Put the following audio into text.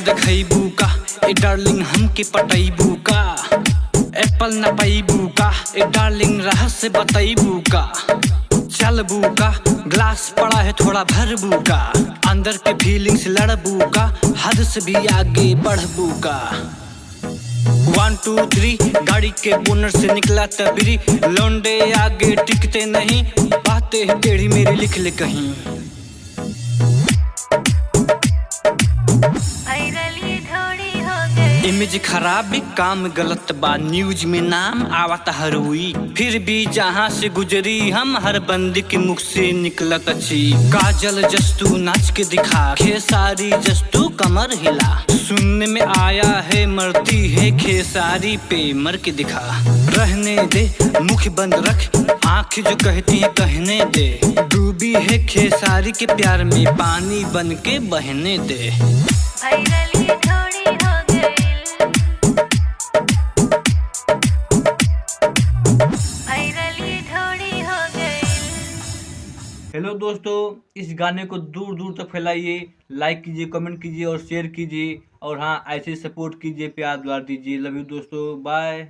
देखैबू का ए डार्लिंग हमके पटैबू का, एप्पल न पैबू का ए डार्लिंग रहस्य बतैबू का, चलबू का ग्लास पड़ा है थोड़ा भरबू का, अंदर के फीलिंग्स लड़बू का, हद से भी आगे बढ़बू का। 1 2 3 गाड़ी के बोनट से निकला तबरी, लौंडे आगे टिकते नहीं, बातें हैं टेढ़ी मेरी लिख ले कहीं। इमेज खराब काम गलत बा, न्यूज में नाम आवता हर हुई, फिर भी जहाँ से गुजरी हम हर बंदी के मुख से निकलत अच्छी। काजल जस्तु नाच के दिखा, खेसारी जस्तु कमर हिला, सुनने में आया है मरती है खेसारी पे मर के दिखा। रहने दे मुख बंद रख, आँख जो कहती है कहने दे, डूबी है खेसारी के प्यार में पानी बन के बहने दे। हेलो दोस्तों, इस गाने को दूर दूर तक फैलाइए, लाइक कीजिए, कमेंट कीजिए और शेयर कीजिए, और हाँ ऐसे सपोर्ट कीजिए, प्यार दुलार दीजिए। लव यू दोस्तों, बाय।